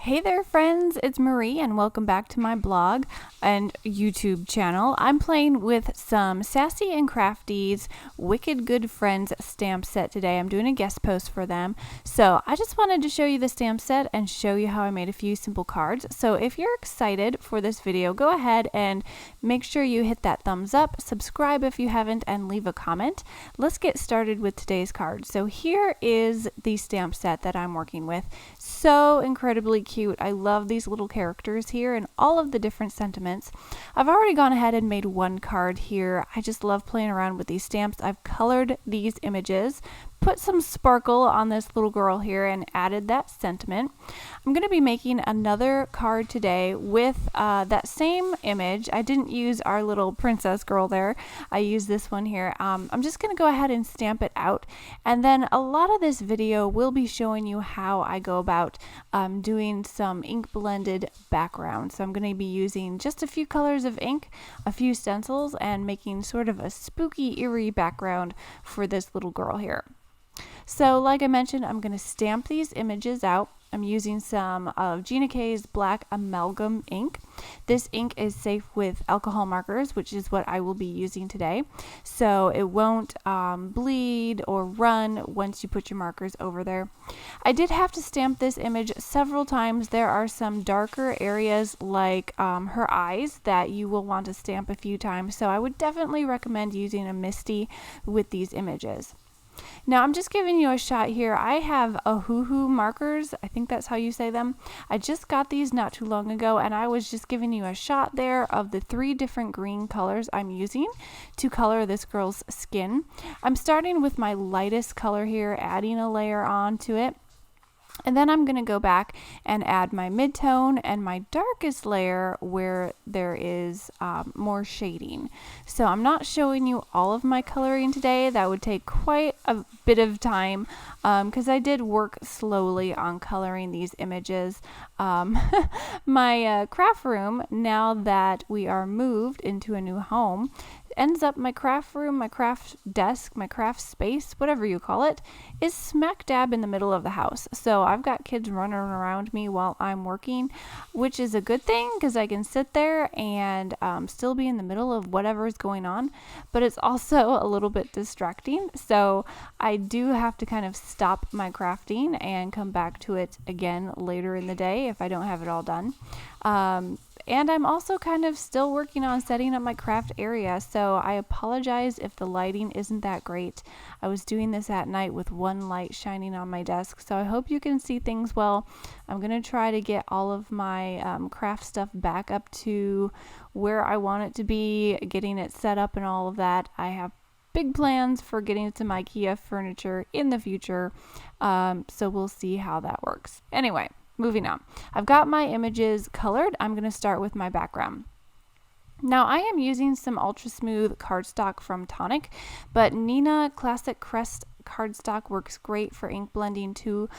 Hey there friends, it's Marie and welcome back to my blog and YouTube channel. I'm playing with some Sassy and Crafty's Wicked Good Friends stamp set today. I'm doing a guest post for them. So I just wanted to show you the stamp set and show you how I made a few simple cards. So if you're excited for this video, go ahead and make sure you hit that thumbs up, subscribe if you haven't, and leave a comment. Let's get started with today's card. So here is the stamp set that I'm working with. So incredibly cute. I love these little characters here and all of the different sentiments. I've already gone ahead and made one card here. I just love playing around with these stamps. I've colored these images, put some sparkle on this little girl here, and added that sentiment. I'm going to be making another card today with that same image. I didn't use our little princess girl there. I used this one here. I'm just going to go ahead and stamp it out, and then a lot of this video will be showing you how I go about doing some ink blended background. So I'm going to be using just a few colors of ink, a few stencils, and making sort of a spooky, eerie background for this little girl here. So like I mentioned, I'm going to stamp these images out. I'm using some of Gina K's black amalgam ink. This ink is safe with alcohol markers, which is what I will be using today. So it won't bleed or run once you put your markers over there. I did have to stamp this image several times. There are some darker areas like her eyes that you will want to stamp a few times. So I would definitely recommend using a MISTI with these images. Now I'm just giving you a shot here. I have Ohuhu markers. I think that's how you say them. I just got these not too long ago, and I was just giving you a shot there of the 3 different green colors I'm using to color this girl's skin. I'm starting with my lightest color here, adding a layer onto it. And then I'm going to go back and add my mid-tone and my darkest layer where there is more shading. So I'm not showing you all of my coloring today. That would take quite a bit of time because I did work slowly on coloring these images. My craft room, now that we are moved into a new home, ends up my craft room, my craft desk, my craft space, whatever you call it, is smack dab in the middle of the house. So I've got kids running around me while I'm working, which is a good thing because I can sit there and still be in the middle of whatever is going on, but it's also a little bit distracting. So I do have to kind of stop my crafting and come back to it again later in the day if I don't have it all done. And I'm also kind of still working on setting up my craft area, so I apologize if the lighting isn't that great. I was doing this at night with one light shining on my desk, so I hope you can see things well. I'm going to try to get all of my craft stuff back up to where I want it to be, getting it set up and all of that. I have big plans for getting some IKEA furniture in the future, so we'll see how that works. Anyway. Moving on. I've got my images colored. I'm going to start with my background. Now I am using some ultra smooth cardstock from Tonic, but Nina Classic Crest cardstock works great for ink blending too.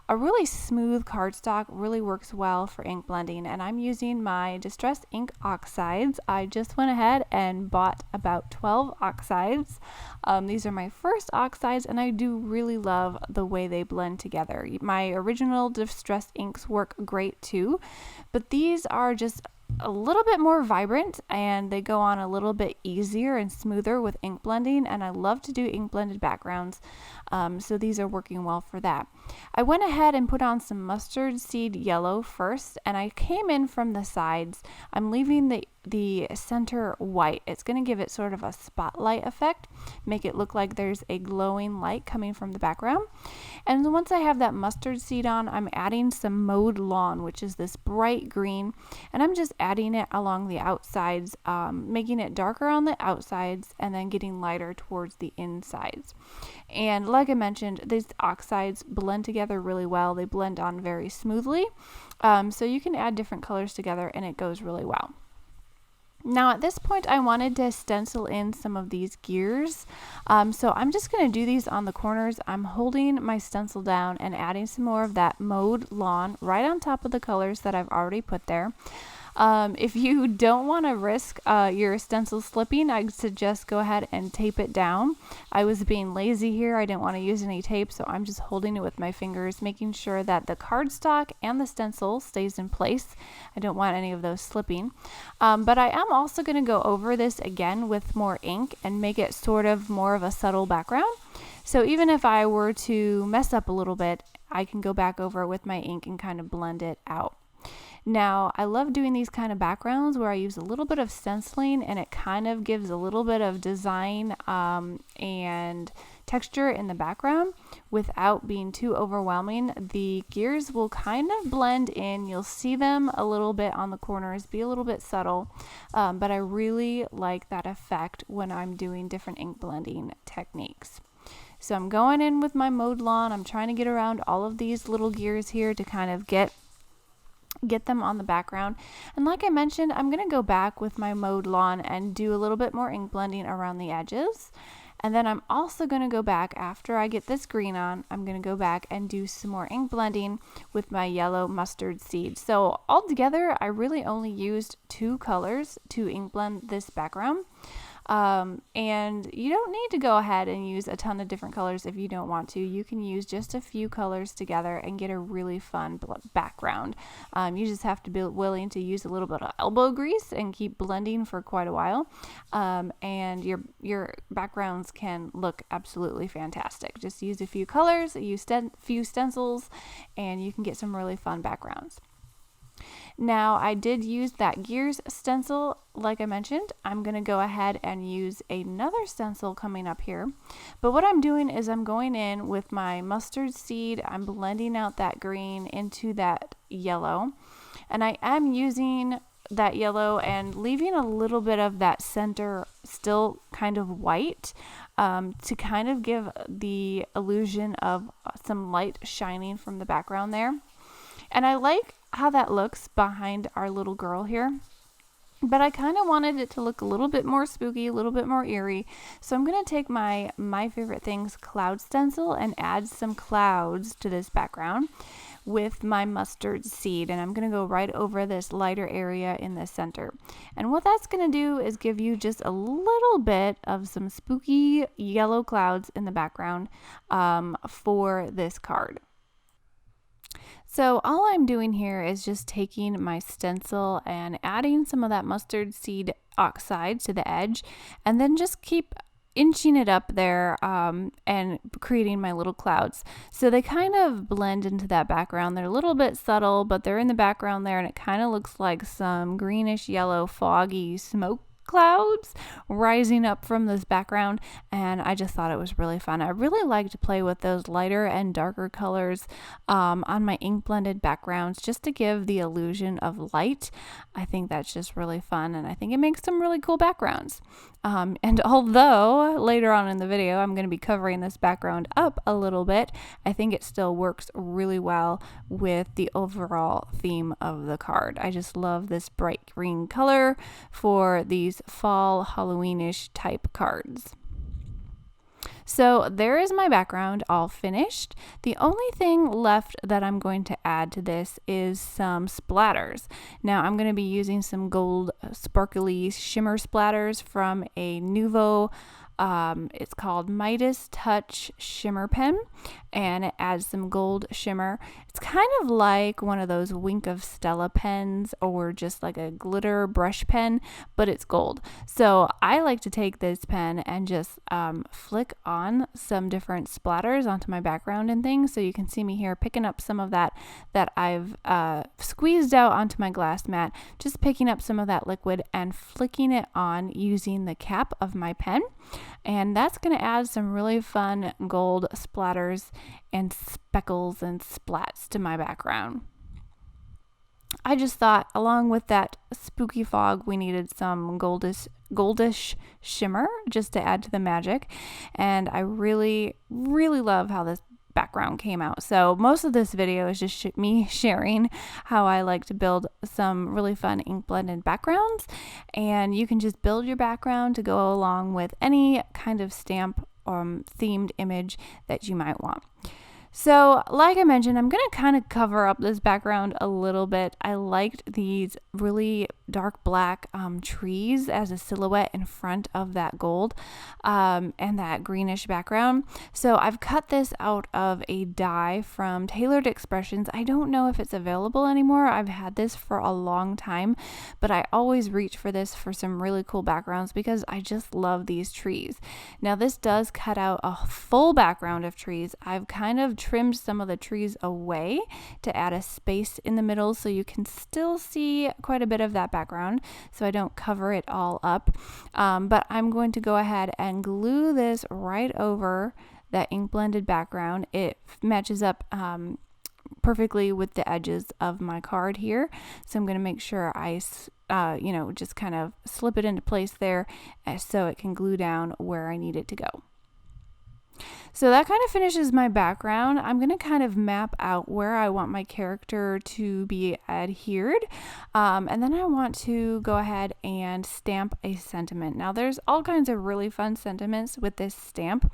A really smooth cardstock really works well for ink blending, and I'm using my Distress Ink Oxides. I just went ahead and bought about 12 oxides. These are my first oxides, and I do really love the way they blend together. My original Distress inks work great too, but these are just a little bit more vibrant and they go on a little bit easier and smoother with ink blending, and I love to do ink blended backgrounds, so these are working well for that. I went ahead and put on some mustard seed yellow first, and I came in from the sides. I'm leaving the center white. It's going to give it sort of a spotlight effect, make it look like there's a glowing light coming from the background. And once I have that mustard seed on, I'm adding some Mowed lawn, which is this bright green, and I'm just adding it along the outsides, making it darker on the outsides and then getting lighter towards the insides. And like I mentioned, these oxides blend together really well. They blend on very smoothly, so you can add different colors together and it goes really well. Now at this point I wanted to stencil in some of these gears, so I'm just going to do these on the corners. I'm holding my stencil down and adding some more of that Mowed lawn right on top of the colors that I've already put there. If you don't want to risk your stencil slipping, I'd suggest go ahead and tape it down. I was being lazy here. I didn't want to use any tape, so I'm just holding it with my fingers, making sure that the cardstock and the stencil stays in place. I don't want any of those slipping. But I am also going to go over this again with more ink and make it sort of more of a subtle background. So even if I were to mess up a little bit, I can go back over it with my ink and kind of blend it out. Now, I love doing these kind of backgrounds where I use a little bit of stenciling and it kind of gives a little bit of design and texture in the background without being too overwhelming. The gears will kind of blend in. You'll see them a little bit on the corners, be a little bit subtle, but I really like that effect when I'm doing different ink blending techniques. So I'm going in with my Mowed lawn. I'm trying to get around all of these little gears here to kind of get them on the background. And like I mentioned, I'm going to go back with my Mowed lawn and do a little bit more ink blending around the edges. And then I'm also going to go back after I get this green on, I'm going to go back and do some more ink blending with my yellow mustard seed. So altogether, I really only used 2 colors to ink blend this background. And you don't need to go ahead and use a ton of different colors if you don't want to. You can use just a few colors together and get a really fun background. You just have to be willing to use a little bit of elbow grease and keep blending for quite a while. And your backgrounds can look absolutely fantastic. Just use a few colors, use few stencils, and you can get some really fun backgrounds. Now, I did use that gears stencil, like I mentioned. I'm going to go ahead and use another stencil coming up here. But what I'm doing is I'm going in with my mustard seed. I'm blending out that green into that yellow. And I am using that yellow and leaving a little bit of that center still kind of white to kind of give the illusion of some light shining from the background there. And I like how that looks behind our little girl here, but I kind of wanted it to look a little bit more spooky, a little bit more eerie. So I'm going to take my Favorite Things cloud stencil and add some clouds to this background with my mustard seed, and I'm going to go right over this lighter area in the center. And what that's going to do is give you just a little bit of some spooky yellow clouds in the background for this card. So all I'm doing here is just taking my stencil and adding some of that mustard seed oxide to the edge, and then just keep inching it up there and creating my little clouds. So they kind of blend into that background. They're a little bit subtle, but they're in the background there, and it kind of looks like some greenish yellow foggy smoke clouds rising up from this background, and I just thought it was really fun. I really like to play with those lighter and darker colors on my ink blended backgrounds just to give the illusion of light. I think that's just really fun, and I think it makes some really cool backgrounds. And although later on in the video I'm going to be covering this background up a little bit, I think it still works really well with the overall theme of the card. I just love this bright green color for these fall Halloweenish type cards. So there is my background all finished. The only thing left that I'm going to add to this is some splatters. Now I'm going to be using some gold sparkly shimmer splatters from a Nuvo. It's called Midas Touch Shimmer Pen, and it adds some gold shimmer. It's kind of like one of those Wink of Stella pens or just like a glitter brush pen, but it's gold. So I like to take this pen and just flick on some different splatters onto my background and things. So you can see me here picking up some of that I've squeezed out onto my glass mat, just picking up some of that liquid and flicking it on using the cap of my pen. And that's going to add some really fun gold splatters and speckles and splats to my background. I just thought along with that spooky fog, we needed some goldish shimmer just to add to the magic. And I really, really love how this background came out. So most of this video is just me sharing how I like to build some really fun ink blended backgrounds, and you can just build your background to go along with any kind of stamp themed image that you might want. So, like I mentioned, I'm going to kind of cover up this background a little bit. I liked these really dark black trees as a silhouette in front of that gold and that greenish background. So I've cut this out of a die from Tailored Expressions. I don't know if it's available anymore. I've had this for a long time, but I always reach for this for some really cool backgrounds because I just love these trees. Now this does cut out a full background of trees. I've kind of trimmed some of the trees away to add a space in the middle so you can still see quite a bit of that background, so I don't cover it all up. But I'm going to go ahead and glue this right over that ink blended background. It matches up perfectly with the edges of my card here, so I'm going to make sure I just kind of slip it into place there so it can glue down where I need it to go. So that kind of finishes my background. I'm going to kind of map out where I want my character to be adhered. And then I want to go ahead and stamp a sentiment. Now there's all kinds of really fun sentiments with this stamp.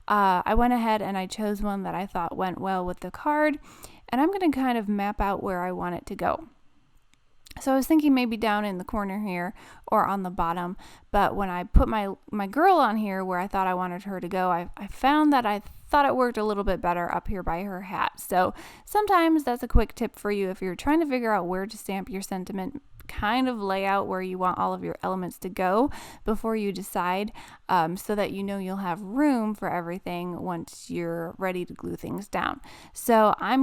I went ahead and I chose one that I thought went well with the card. And I'm going to kind of map out where I want it to go. So I was thinking maybe down in the corner here or on the bottom, but when I put my girl on here where I thought I wanted her to go, I found that I thought it worked a little bit better up here by her hat. So sometimes that's a quick tip for you if you're trying to figure out where to stamp your sentiment. Kind of lay out where you want all of your elements to go before you decide, so that you know you'll have room for everything once you're ready to glue things down. So I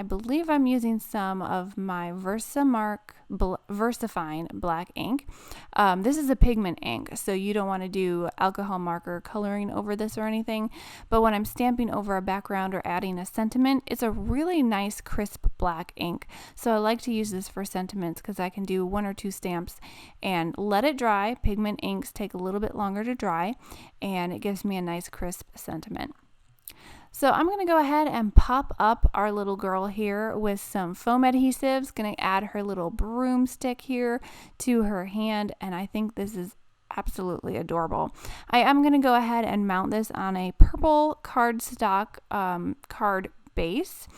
believe I'm using some of my VersaFine black ink. This is a pigment ink, so you don't want to do alcohol marker coloring over this or anything, but when I'm stamping over a background or adding a sentiment, it's a really nice crisp black ink. So I like to use this for sentiments because I can do 1 or 2 stamps and let it dry. Pigment inks take a little bit longer to dry, and it gives me a nice crisp sentiment. So I'm going to go ahead and pop up our little girl here with some foam adhesives. Going to add her little broomstick here to her hand, and I think this is absolutely adorable. I am going to go ahead and mount this on a purple cardstock card base.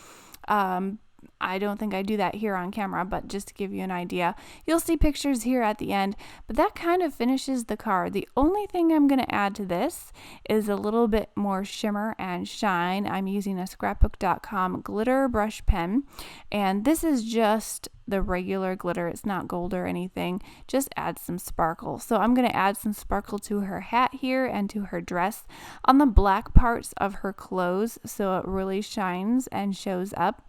I don't think I do that here on camera, but just to give you an idea, you'll see pictures here at the end, but that kind of finishes the card. The only thing I'm going to add to this is a little bit more shimmer and shine. I'm using a scrapbook.com glitter brush pen, and this is just the regular glitter. It's not gold or anything, just add some sparkle. So I'm going to add some sparkle to her hat here and to her dress on the black parts of her clothes so it really shines and shows up.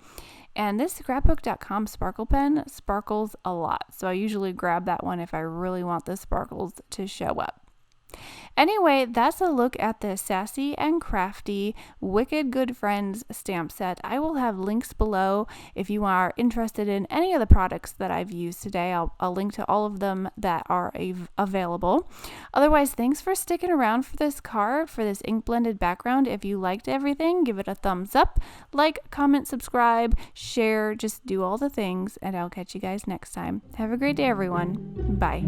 And this scrapbook.com sparkle pen sparkles a lot, so I usually grab that one if I really want the sparkles to show up. Anyway, that's a look at the Sassy and Crafty Wicked Good Friends stamp set. I will have links below if you are interested in any of the products that I've used today. I'll link to all of them that are available. Otherwise, thanks for sticking around for this card, for this ink blended background. If you liked everything, give it a thumbs up, like, comment, subscribe, share, just do all the things, and I'll catch you guys next time. Have a great day, everyone. Bye.